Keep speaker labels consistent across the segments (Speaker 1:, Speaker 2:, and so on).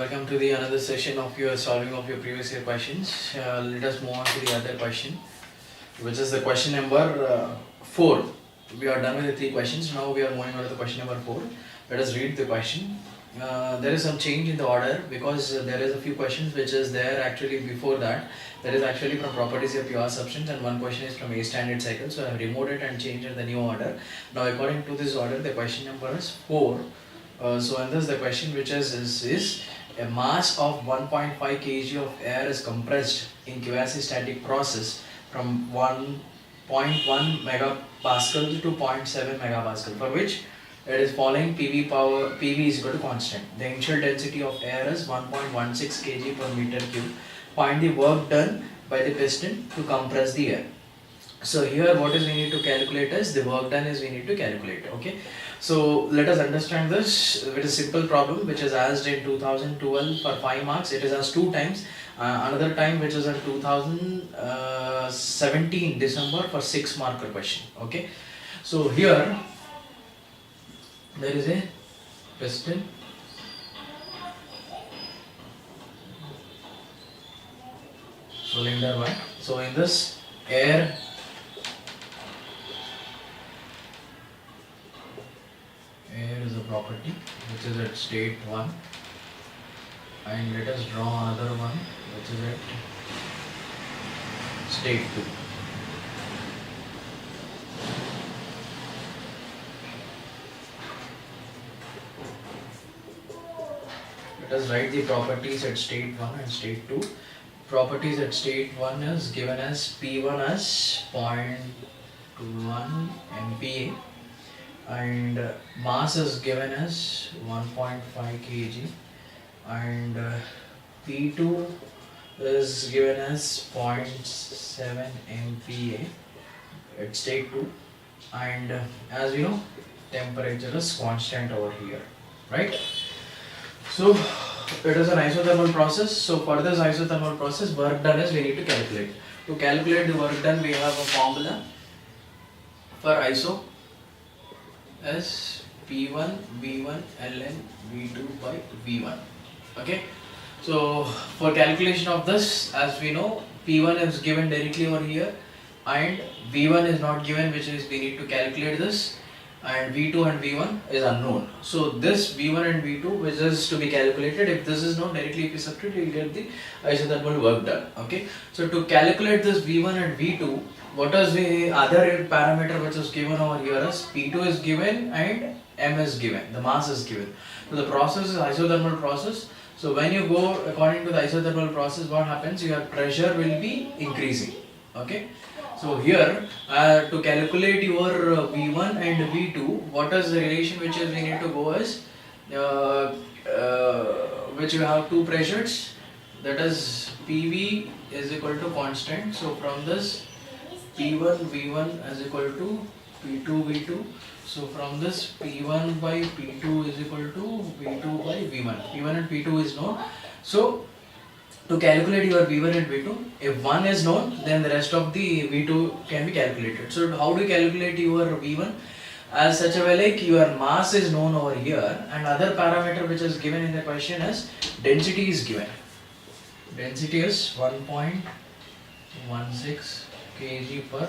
Speaker 1: Welcome to the another session of your solving of your previous year questions. Let us move on to the other question, which is the question number 4. We are done with the 3 questions. Now we are moving on to the question number 4. Let us read the question. There is some change in the order because there is a few questions which is there actually before that. That is actually from properties of pure substance, and one question is from A standard cycle. So I have removed it and changed it in the new order. Now according to this order, the question number is 4. So in this the question which is a mass of 1.5 kg of air is compressed in quasi-static process from 1.1 megapascal to 0.7 megapascal, for which it is following PV is equal to constant. The initial density of air is 1.16 kg per meter cube. Find the work done by the piston to compress the air. So here what is we need to calculate is the work done is we need to calculate. Okay, so let us understand this with a simple problem which is asked in 2012 for 5 marks. It is asked 2 times. Another time which is in 2017 December for 6 marker question. Okay, so here there is a piston, cylinder 1. So in this air is a property which is at state 1, and let us draw another one which is at state 2. Let us write the properties at state 1 and state 2. Properties at state 1 is given as P1 as 0.21 MPa, and mass is given as 1.5 kg, and P2 is given as 0.7 MPa at state 2, and as we know temperature is constant over here, right? So it is an isothermal process. So for this isothermal process, work done is we need to calculate. To calculate the work done, we have a formula for iso as P1 V1 ln V2 by V1. Okay, so for calculation of this, as we know, P1 is given directly over here and V1 is not given, which is we need to calculate this, and V2 and V1 is unknown. So this V1 and V2 which is to be calculated, if this is known, directly if you substitute you will get the isothermal work done. Okay, so to calculate this V1 and V2, what is the other parameter which is given over here is P2 is given and M is given, the mass is given. So the process is isothermal process. So when you go according to the isothermal process, what happens, your pressure will be increasing. Okay, so here to calculate your V1 and V2, what is the relation which is we need to go is which you have two pressures, that is PV is equal to constant. So from this P1 V1 is equal to P2 V2. So from this P1 by P2 is equal to V2 by V1. P1 and P2 is known. So to calculate your V1 and V2, if one is known, then the rest of the V2 can be calculated. So how do you calculate your V1? As such a way, like your mass is known over here, and other parameter which is given in the question is density is given. Density is 1.16 kg per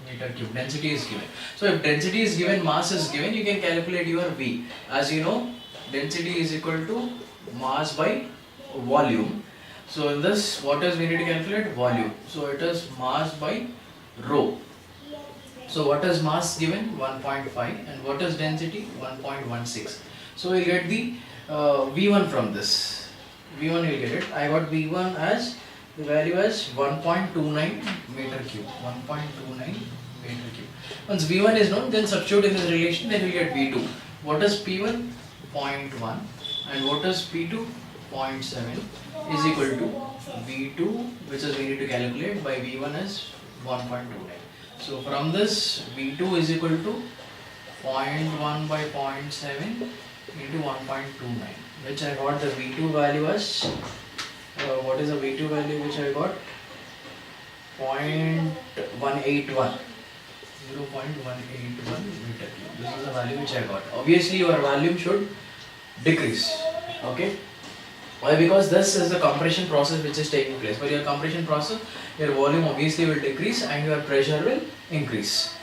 Speaker 1: meter cube. Density is given. So if density is given, mass is given, you can calculate your V. As you know, density is equal to mass by volume. So in this, what is we need to calculate? Volume. So it is mass by rho. So what is mass given? 1.5, and what is density? 1.16. So we'll get the V1 from this. V1 will get it. I got V1 as the value as 1.29 meter cube. 1.29 meter cube. Once V1 is known, then substitute in this relation, then we get V2. What is P1? 0.1, and what is P2? 0.7 is equal to V2, which is we need to calculate by V1 is 1.29. So from this V2 is equal to 0.1 by 0.7 into 1.29, which I got the V2 value as what is the V2 value which I got? 0.181. 0.181 meter cube. This is the value which I got. Obviously your volume should decrease. Okay. Why? Because this is the compression process which is taking place. For your compression process, your volume obviously will decrease and your pressure will increase.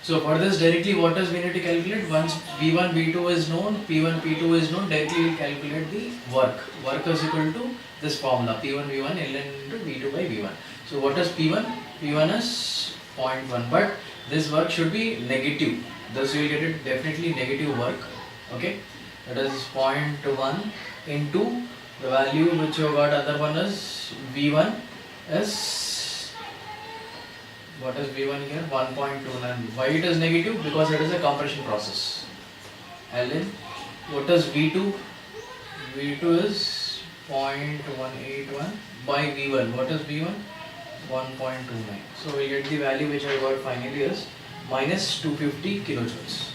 Speaker 1: So for this directly what is we need to calculate? Once V1, V2 is known, P1, P2 is known, directly we'll calculate the work. Work is equal to this formula, P1, V1, ln into V2 by V1. So what is P1? P1 is 0.1, but this work should be negative. Thus you will get it definitely negative work. Okay, that is 0.1 into the value which you got, other one is V1 is, what is V1 here? 1.29. Why it is negative? Because it is a compression process. ln, what is V2? V2 is 0.181 by V1. What is V1? 1.29. So we get the value which I got finally is minus 250 kilojoules.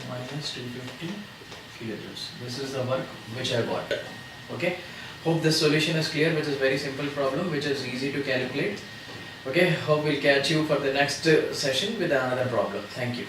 Speaker 1: Minus 250 kilojoules. This is the work which I got. Okay. Hope this solution is clear, which is very simple problem, which is easy to calculate. Okay. Hope we'll catch you for the next session with another problem. Thank you.